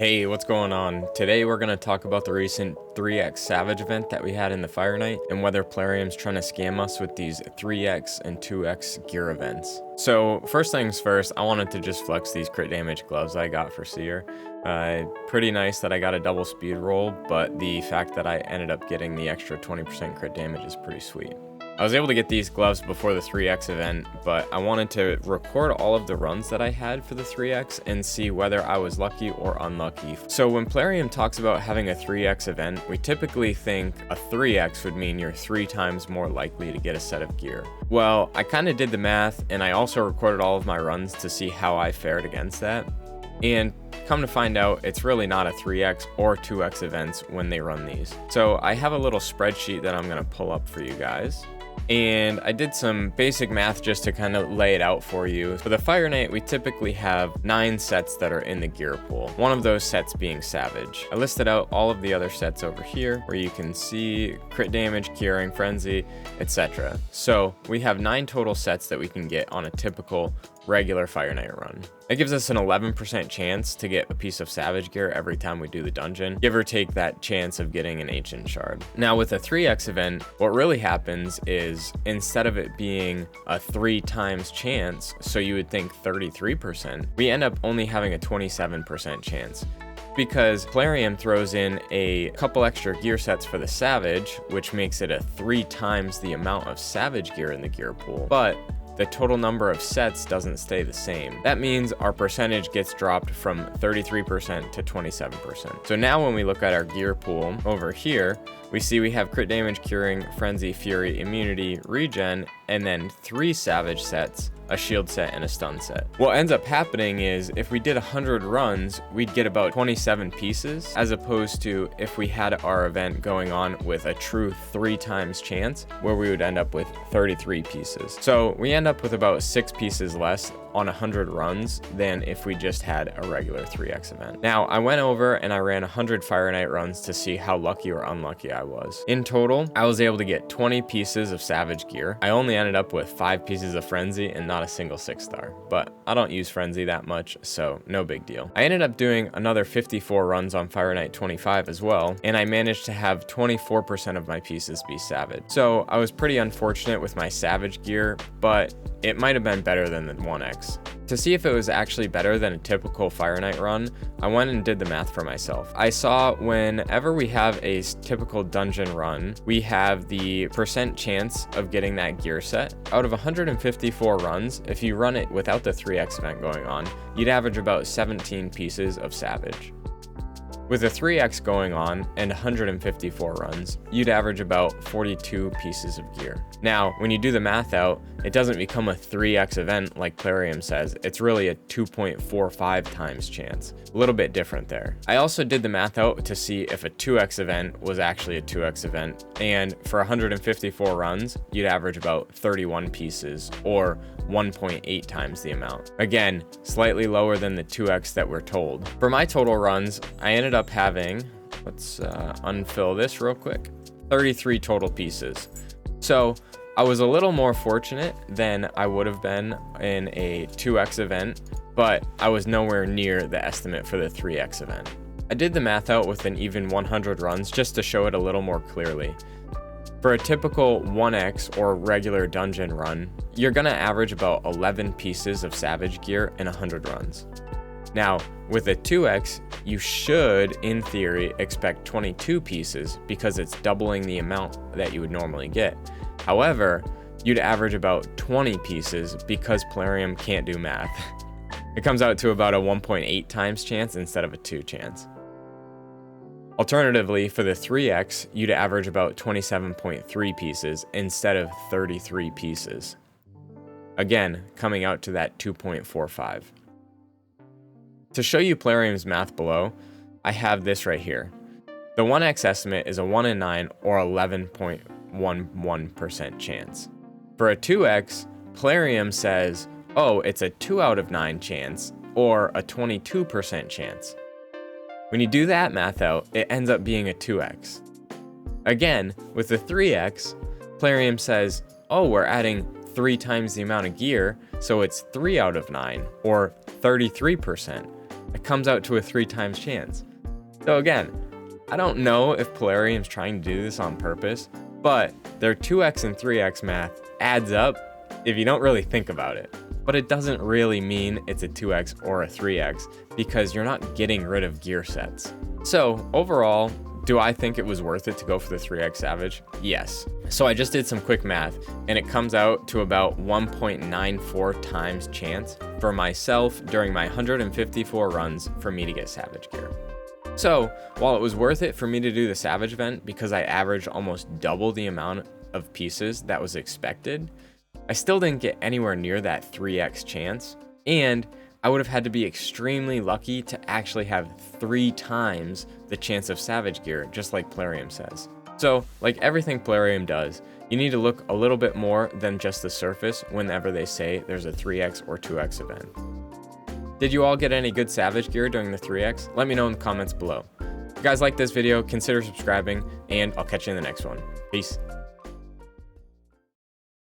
Hey, what's going on? Today we're going to talk about the recent 3x Savage event that we had in the Fire Knight and whether Plarium's trying to scam us with these 3x and 2x gear events. So first things first, I wanted to just flex these crit damage gloves I got for Seer. Pretty nice that I got a double speed roll, but the fact that I ended up getting the extra 20% crit damage is pretty sweet. I was able to get these gloves before the 3x event, but I wanted to record all of the runs that I had for the 3x and see whether I was lucky or unlucky. So when Plarium talks about having a 3x event, we typically think a 3x would mean you're 3 times more likely to get a set of gear. Well, I kind of did the math, and I also recorded all of my runs to see how I fared against that. And come to find out, it's really not a 3x or 2x events when they run these. So I have a little spreadsheet that I'm going to pull up for you guys. And I did some basic math just to kind of lay it out for you. For the Fire Knight, we typically have 9 sets that are in the gear pool, one of those sets being Savage. I listed out all of the other sets over here where you can see crit damage, curing, frenzy, etc. So we have 9 total sets that we can get on a typical regular Fire Knight run. It gives us an 11% chance to get a piece of Savage gear every time we do the dungeon, give or take that chance of getting an Ancient Shard. Now with a 3x event, what really happens is instead of it being a 3 times chance, so you would think 33%, we end up only having a 27% chance. Because Plarium throws in a couple extra gear sets for the Savage, which makes it a 3 times the amount of Savage gear in the gear pool. But the total number of sets doesn't stay the same. That means our percentage gets dropped from 33% to 27%. So now when we look at our gear pool over here, we see we have crit damage, curing, frenzy, fury, immunity, regen, and then 3 Savage sets, a shield set, and a stun set. What ends up happening is if we did 100 runs, we'd get about 27 pieces, as opposed to if we had our event going on with a true 3 times chance, where we would end up with 33 pieces. So we end up with about 6 pieces less on 100 runs than if we just had a regular 3x event. Now, I went over and I ran 100 Fire Knight runs to see how lucky or unlucky I was. In total, I was able to get 20 pieces of Savage gear. I only ended up with 5 pieces of Frenzy and not a single 6-star, but I don't use Frenzy that much, so no big deal. I ended up doing another 54 runs on Fire Knight 25 as well, and I managed to have 24% of my pieces be Savage. So I was pretty unfortunate with my Savage gear, but it might have been better than the 1x. To see if it was actually better than a typical Fire Knight run, I went and did the math for myself. I saw whenever we have a typical dungeon run, we have the percent chance of getting that gear set. Out of 154 runs, if you run it without the 3x event going on, you'd average about 17 pieces of Savage. With a 3x going on and 154 runs, you'd average about 42 pieces of gear. Now, when you do the math out, it doesn't become a 3x event like Plarium says, it's really a 2.45 times chance. A little bit different there. I also did the math out to see if a 2x event was actually a 2x event, and for 154 runs, you'd average about 31 pieces, or 1.8 times the amount. Again, slightly lower than the 2x that we're told. For my total runs, I ended up having, let's unfill this real quick, 33 total pieces. So I was a little more fortunate than I would have been in a 2x event, but I was nowhere near the estimate for the 3x event. I did the math out with an even 100 runs just to show it a little more clearly. For a typical 1x or regular dungeon run, you're gonna average about 11 pieces of Savage gear in 100 runs. Now, with a 2x, you should, in theory, expect 22 pieces because it's doubling the amount that you would normally get. However, you'd average about 20 pieces because Plarium can't do math. It comes out to about a 1.8 times chance instead of a 2 chance. Alternatively, for the 3x, you'd average about 27.3 pieces instead of 33 pieces. Again, coming out to that 2.45. To show you Plarium's math below, I have this right here. The 1x estimate is a 1 in 9 or 11.11% chance. For a 2x, Plarium says, oh, it's a 2 out of 9 chance or a 22% chance. When you do that math out, it ends up being a 2x. Again, with the 3x, Plarium says, oh, we're adding 3 times the amount of gear, so it's 3 out of 9, or 33%. It comes out to a 3 times chance. So again, I don't know if Plarium's trying to do this on purpose, but their 2x and 3x math adds up if you don't really think about it. But it doesn't really mean it's a 2x or a 3x because you're not getting rid of gear sets. So overall, do I think it was worth it to go for the 3x Savage? Yes. So I just did some quick math and it comes out to about 1.94 times chance for myself during my 154 runs for me to get Savage gear. So while it was worth it for me to do the Savage event because I averaged almost double the amount of pieces that was expected, I still didn't get anywhere near that 3x chance, and I would have had to be extremely lucky to actually have 3 times the chance of Savage gear, just like Plarium says. So, like everything Plarium does, you need to look a little bit more than just the surface whenever they say there's a 3x or 2x event. Did you all get any good Savage gear during the 3x? Let me know in the comments below. If you guys like this video, consider subscribing, and I'll catch you in the next one. Peace.